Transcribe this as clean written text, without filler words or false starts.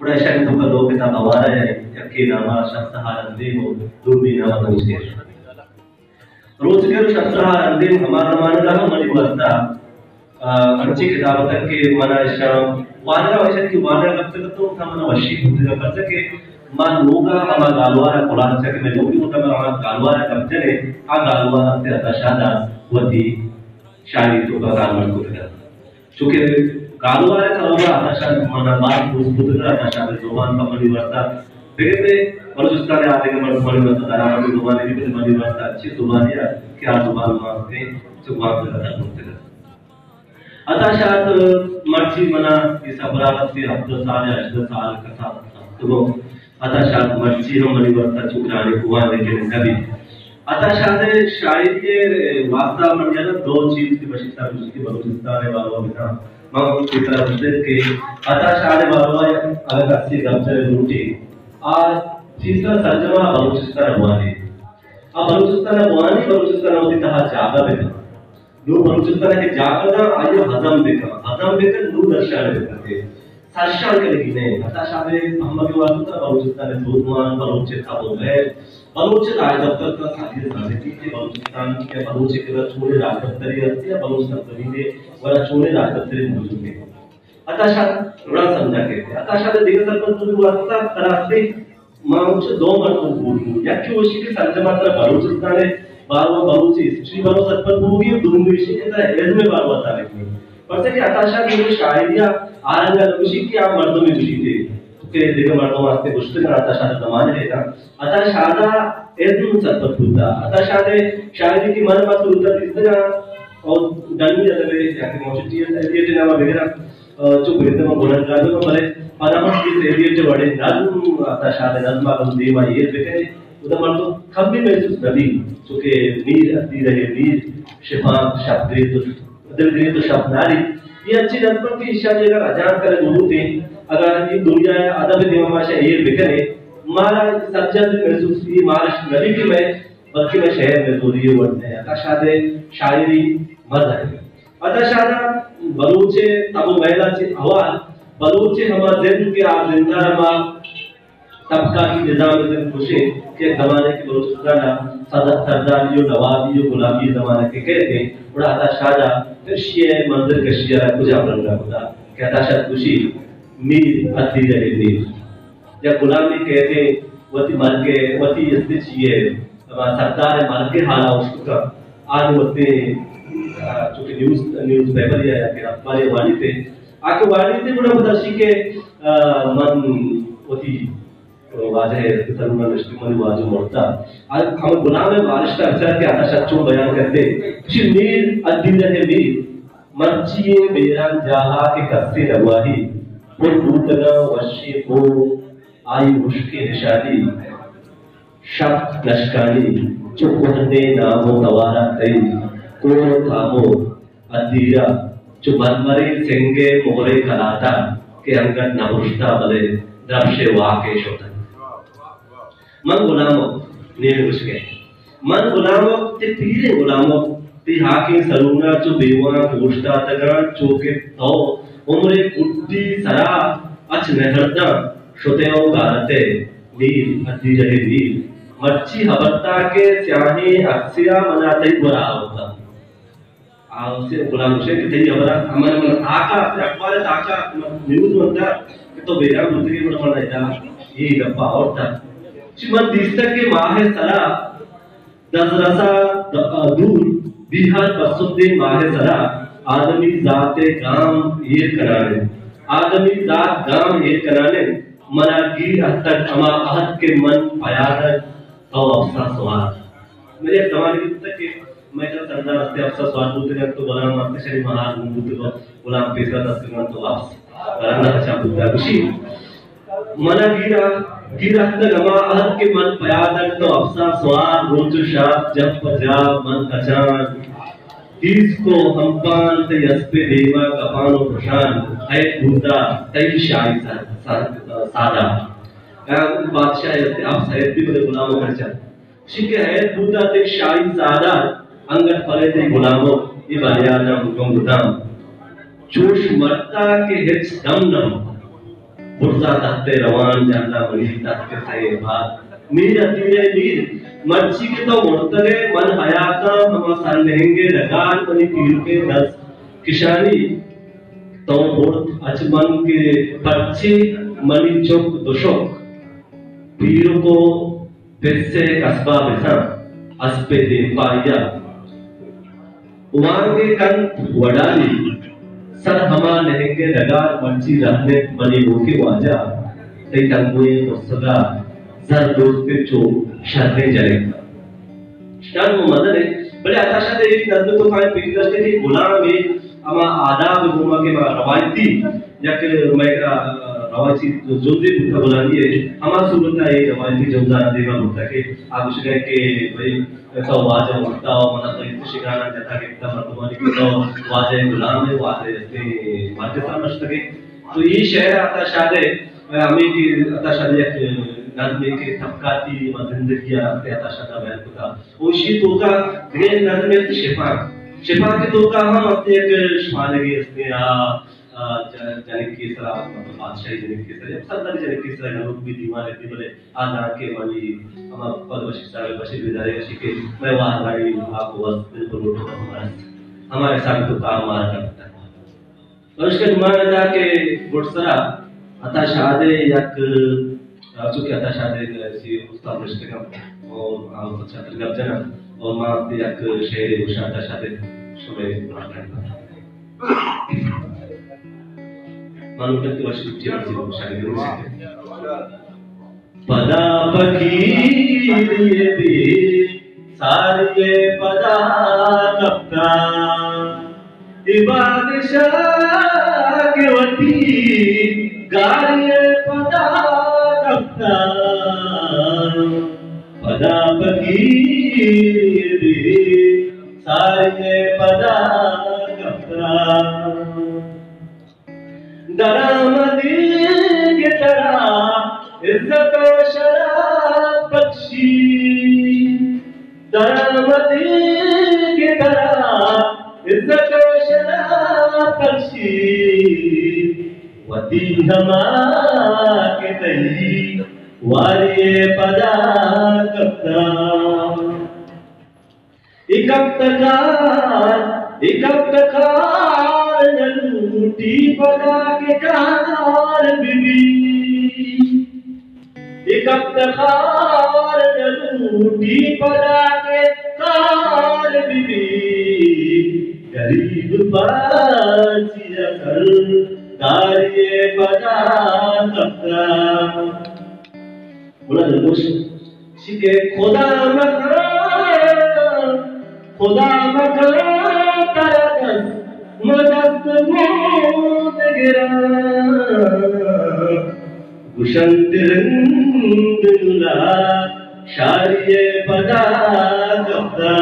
बड़ा शायद तो का लोग किताब हमारा है यक्के नामा शख्स हारंदे हो दूरबी नामा दोस्ते रोज के शख्स हारंदे हमारा मान रहा मनी बस्ता अच्छी किताब तक के मना शाम वानरा वैसे कि वानरा कब तक तो था मना वशी होते कर सके मान लोगा हमारा गालवारा कुरान से कि मैं लोगी होता मैं हमारा गालवारा कब चले आ गालवारा से अताशादा वती शायरी तो का गालवार को कर चूंकि गालवारा सलोगा अताशादा मना बात उस पुत्र अताशादा जुबान का मनी बस्ता देखते बलूचिस्तान आते के मनी बस्ता दारा की जुबान की भी मनी बस्ता अच्छी जुबान है क्या जुबान मांगते जुबान से कथा बोलते हैं अताशाद मर्ची मना इस अपराध से 7 साल या 8 साल कथा तो अताशाद मर्ची हम मनी बस्ता चुकराने हुआ लेकिन कभी अताशाद शायरी के वास्ता मन जाना 2 चीज की वशिता उसकी बलूचिस्तान है वालों में था मैं की तरफ से के अताशाद वालों अगर 80 गब्जर लूटी और तीसरा तर्जुमा बलूचिस्तान वाली अब बलूचिस्तान होती था जागा बेटा दो बलूचिस्तान के जागा आयो हजम बेकर दो दर्शन बेकर साशान के लिए नहीं अताशाद हम के वालों का बलूचिस्तान दूधमान बलूच था वो है बलूच राजदफ्तर का साथी साथी के बलूचिस्तान के बलूच के छोड़े राजदफ्तरी हस्ती है बलूच दफ्तरी ने वाला छोड़े राजदफ्तरी मौजूद है अताशाद बड़ा समझा के अताशाद देखा सरपंच तो वास्ता कराते माउच 2 मर्द बोलू या कि उसी के संजमात्र बलूचिस्तान है बारवा बलूची हिस्ट्री बारो सरपंच होगी दुर्मिशी के तरह एज में बारवा तारीख में पर से कि अताशाद ये शायरिया आरंगा लुशी की आप मर्दों में खुशी थे के देखो मर्दों वास्ते कुछ तो अताशाद जमाने लेगा अताशादा एज सरपंच होता अताशाद शायरी की मन पास उतर इस तरह और डनी जगह जाके मौजूद है एलियट नाम वगैरह जो कहते हैं बोलन राजो को भले पनामा की एलियट जो बड़े नज्म अताशाद नज्म का देवा ये देखे उधर मर्दों खब्बी महसूस नबी चूंकि नीर अती रहे नीर शिफा शब्दे तो दिल तो शब्द नारी ये अच्छी नज्म की इशारे अगर अजान करे दूर थे अगर ये दुनिया अदब दिमाग ये बिखरे मारा सज्जन महसूस की मारिश नबी की मैं बल्कि मैं शहर में दूरी वर्ड है अताशाद शायरी मर्द है अताशाद बलूचे तब महिला से अवाल बलूचे हमारा जिंद के आप जिंदा रमा तबका की निजाम से खुशे के जमाने के बलूचिस्तान सरदारियों नवाबियों गुलामी जमाने के कहते बड़ा अताशाद फिर शिया मंदिर का शिया कुछ आप रंगा होता कि अताशाद खुशी मीर अती रहे मीर या गुलामी कहते वती मर के वती इसने चाहिए सरदार मर के हाला उसका आज वते चूंकि न्यूज़ पेपर या कि अखबार वाली थे आके वाली थे बड़ा मुदर्शी के मन होती वाजह सलमान नष्टिमन वाजो मोड़ता आज हम गुलाम में बारिश का अक्सर के आताशाद चो बयान करते कि मीर अद्दीन है मीर मर्चिए बेरान जहा के कस्से रवाही वो दूतना वशी को आई मुश्किल निशानी शब्द नशकानी जो कोहने नामो तवारा कई को थामो अदीरा जो मरमरे सिंगे मोरे कलाता के अंगत नबुश्ता बले द्रव्य वाके शोधन मन गुलामो नीर उसके मन गुलामो ते पीरे गुलामो ते हाके सरूना जो बेवा पोष्टा तगा चोके तो उम्रे कुट्टी सरा अच नहरदा शोतेओ गारते नीर अद्दी रहे नीर मच्छी हबत्ता के स्याही अक्सिया मनाते बुरा होता से गुलाम से कि थई हमारा हमारे मन आका अखबार आका न्यूज़ होता तो बेरा मुद्री बड़ा बड़ा इतना ये गप्पा और था चिमन दिसता के माह सरा दसरसा दूर बिहार बसुद्दीन माह सरा आदमी जाते गांव ये कराने आदमी जात गांव ये कराने मनागी तक अमा अहद के मन पयाद तो अफसा सवार मेरे जमाने की तक मैं जब सरदार अस्ते अफसा सवार बोलते हैं तो गुलाम अस्ते शरीफ महाराज बोलते तो गुलाम पेशवा तस्वीर तो वापस बराना अच्छा बोलता है खुशी मना गिरा तक अमा अहद के मन पयाद तो अफसा सवार रोज शाद जब पंजाब मन अचान तीस को हमपान ते यस्पे देवा कपानो प्रशान है भूता तई शाही सादा बादशाह है आप साहिब भी बड़े गुलामों कर चल शिके है भूता ते शाही सादा अंगत फले ते गुलामों ये बालियाना हुकुम गुदाम जोश मरता के हिच दम न बुर्जा तख्ते रवान जाता मनी तख्ते सही बात मीर अतीले मीर मच्छी के तो मुर्तले मन हयाता हम सन लेंगे लगान मनी पीर के दस किशानी तो बुर्द अचमन के बच्चे मनी चौक दुशोक पीर को बिस्से कस्बा बिसा अस्पे दे पाया उमांगे कंत वडाली सर हमा लहंगे लगार मर्ची रहने मनी मुके वाजा ते तंगुए मुस्तदा जर दोस्ते चो शर्ते जाएगा शान वो मदर है बड़े आताशा दे एक नज़र तो काहे पिकदर से कि गुलाम में अमा आदाब गुमा के रवायती या कि मैं रवायती जोधी बुद्धा बुलानी है हमारा सूरत है रवायती जोधा देवा बुद्धा के आप उसके के भाई ऐसा वाजे उठता हो मना तो इस शिकाना जैसा कि इतना मर्दमानी को तो वाजे गुलाम है वाजे इसमें वाजे समझ सके तो ये शहर आता शादे हमें की आता शादे नज़्म के तबकाती जिंदगी आते आता शादा बयान होता उसी तो का ग्रेन नज़्म है शिफा शिफा के तो का हम अपने एक शमालगी इसमें जाने की सलाह मतलब बादशाही जाने की सलाह सब तरह जाने की सलाह लोग भी दीवाने थे बोले आज़ाद के वाली हम पद वशिष्ठा में बशीर बिदारे शिके मैं वहाँ गाड़ी आपको बस बिल्कुल रोटे हमारे साथ तो काम हमारा करता है और उसके जुमाने था कि गुड़सरा अता शादे यक चूँकि अता शादे ऐसी उस्ताद रिश्ते का और आप अच्छा तरीका जना और माँ से यक शेर उशाता शादे शुभ मालूम है वशिष्ठ जी शादी पदा पकीर भी सारे पदा कप्ता इबादशाह के वती गारे पदा कप्ता पदा पकीर भी सारे पदा कप्ता दरामदी की तरह इज्जत शराब बख्शी दरामदी की तरह इज्जत शराब बख्शी वती हमा के तही वारिये पदा कप्ता इकप्तकार लूटी पदा के कार बीबी इकप्तकार लूटी पदा के कार बीबी गरीब बाची असल दारिये पदा कप्ता बोला जल्दोश शिके खुदा मकरा तरदस मदद मोद गिरा गुशंतिरंद दुला शारिये पदा कप्ता